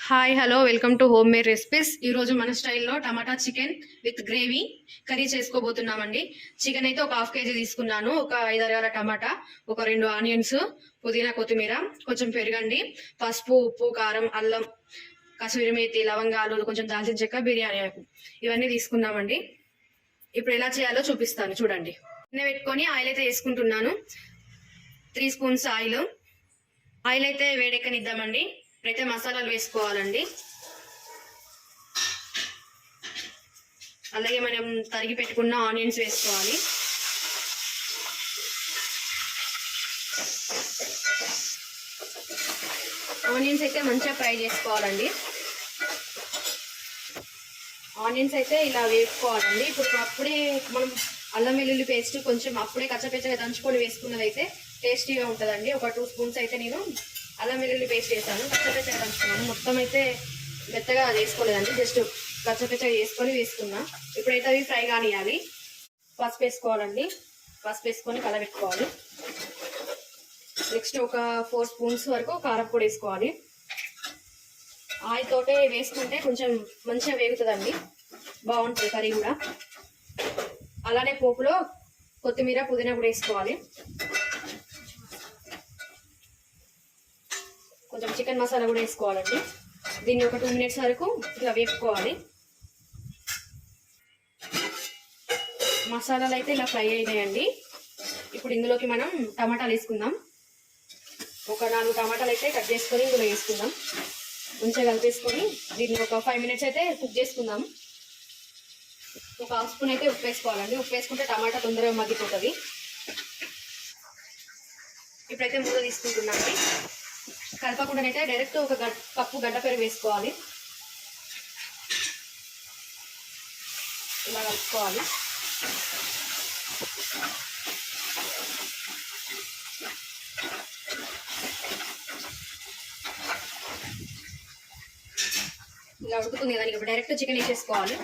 Hi hello welcome to home made recipes. ఈరోజు మన స్టైల్లో tomato chicken with gravy curry చేసుకోబోతున్నామండి. చికెన్ అయితే ఒక 1/2 kg తీసుకున్నాను. ఒక 5-6 టమాటా, ఒక 2 ఆనియన్స్, పుదీనా, కొత్తిమీర, కొంచెం పెరగండి, పసుపు, ఉప్పు, కారం, అల్లం, కసూరి మేతి, లవంగాలు, కొంచెం దాల్చిన చెక్క, బిర్యానీ ఆకు, ఇవన్నీ తీసుకున్నామండి. ఇప్పుడు ఎలా చేయాలో చూపిస్తాను చూడండి. నూనె పెట్టుకొని ఆయిల్ అయితే వేసుకుంటున్నాను. 3 స్పూన్స్ ఆయిల్ అయితే వేడెక్కనిద్దామండి. ఇప్పుడైతే మసాలాలు వేసుకోవాలండి. అలాగే మనం తరిగి పెట్టుకున్న ఆనియన్స్ వేసుకోవాలి. ఆనియన్స్ అయితే మంచిగా ఫ్రై చేసుకోవాలండి. ఆనియన్స్ అయితే ఇలా వేసుకోవాలండి. ఇప్పుడు అప్పుడే మనం అల్లం వెల్లుల్లి పేస్ట్ కొంచెం అప్పుడే కచ్చపెచ్చగా దంచుకొని వేసుకున్నది అయితే టేస్టీగా ఉంటుందండి. ఒక 2 స్పూన్స్ అయితే నేను అల్లం వెల్లుల్లి పేస్ట్ వేసాను. కచ్చపెచ్చగా దంచుకున్నాను. మొత్తం అయితే మెత్తగా వేసుకోలేదండి, జస్ట్ కచ్చపెచ్చగా వేసుకున్నా. ఇప్పుడైతే అవి ఫ్రై కానియాలి. పసుపు వేసుకోవాలండి. పసుపు వేసుకొని కలబెట్టుకోవాలి. నెక్స్ట్ ఒక 4 స్పూన్స్ వరకు కారం పొడి వేసుకోవాలి. ఆయిల్ తోటే వేసుకుంటే కొంచెం మంచిగా వేగుతుందండి, బాగుంటుంది కర్రీ కూడా. అలానే పోపులో కొత్తిమీర, పుదీనా కూడా వేసుకోవాలి. కొంచెం చికెన్ మసాలా కూడా వేసుకోవాలండి. దీన్ని ఒక 2 మినిట్స్ వరకు ఇలా వేపుకోవాలి. మసాలాలు అయితే ఇలా ఫ్రై అయినాయండి. ఇప్పుడు ఇందులోకి మనం టమాటాలు వేసుకుందాం. ఒక 4 టమాటాలు అయితే కట్ చేసుకొని ఇందులో వేసుకుందాం. మంచిగా కలిపేసుకొని దీన్ని ఒక 5 మినిట్స్ అయితే కుక్ చేసుకుందాం. ఒక 1/2 స్పూన్ అయితే ఉప్పు వేసుకోవాలండి. ఉప్పు వేసుకుంటే టమాటా తొందరగా మగ్గిపోతుంది. ఇప్పుడైతే మూత తీసుకుంటున్నామండి. కలపకుండానైతే డైరెక్ట్ ఒక కప్పు గడ్డ పెరుగు వేసుకోవాలి. ఇలా కలుపుకోవాలి. ఇలా ఉడుకుతుంది కదా, ఇప్పుడు డైరెక్ట్ చికెన్ వేసేసుకోవాలి.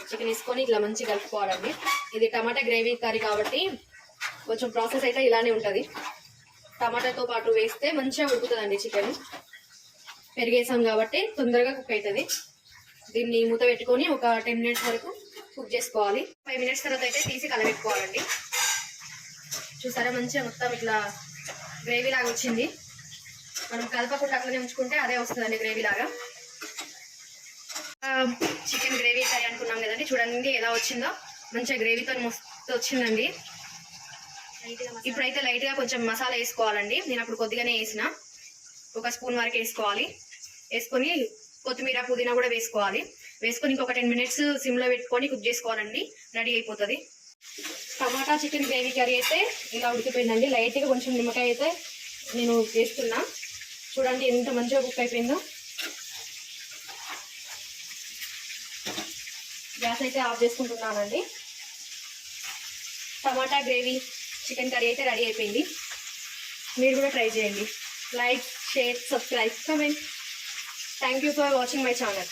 చికెన్ వేసుకొని ఇట్లా మంచిగా కలుపుకోవాలండి. ఇది టమాటా గ్రేవీ కర్రీ కాబట్టి కొంచెం ప్రాసెస్ అయితే ఇలానే ఉంటుంది. టమాటాతో పాటు వేస్తే మంచిగా ఉడుకుతుందండి చికెన్. పెరిగేసాం కాబట్టి తొందరగా కుక్ అవుతుంది. దీన్ని మూత పెట్టుకొని ఒక 10 మినిట్స్ వరకు కుక్ చేసుకోవాలి. 5 మినిట్స్ తర్వాత అయితే తీసి కలబెట్టుకోవాలండి. చూసారా, మంచిగా మొత్తం ఇట్లా గ్రేవీ లాగా వచ్చింది. మనం కలపకుండా అట్లనే ఉంచుకుంటే అదే వస్తుందండి గ్రేవీ లాగా. చికెన్ గ్రేవీ కర్రీ అనుకున్నాం కదండి, చూడండి ఎలా వచ్చిందో. మంచిగా గ్రేవీతో మస్తు వచ్చిందండి. ఇప్పుడైతే లైట్ గా కొంచెం మసాలా వేసుకోవాలండి. నేను అప్పుడు కొద్దిగానే వేసిన, ఒక స్పూన్ వరకు వేసుకోవాలి. వేసుకొని కొత్తిమీర, పుదీనా కూడా వేసుకోవాలి. వేసుకొని ఇంకొక 10 మినిట్స్ సిమ్ లో పెట్టుకొని కుక్ చేసుకోవాలండి. రెడీ అయిపోతుంది. టమాటా చికెన్ గ్రేవీ కర్రీ అయితే ఇలా ఉడికిపోయిందండి. లైట్ గా కొంచెం నిమ్మకాయ అయితే నేను వేస్తున్నా. చూడండి ఎంత మంచిగా కుక్ అయిపోయిందో. గ్యాస్ అయితే ఆఫ్ చేసుకుంటున్నానండి. టమాటా గ్రేవీ చికెన్ కర్రీ అయితే రెడీ అయిపోయింది. మీరు కూడా ట్రై చేయండి. Like, share, subscribe, comment. Thank you for watching my channel.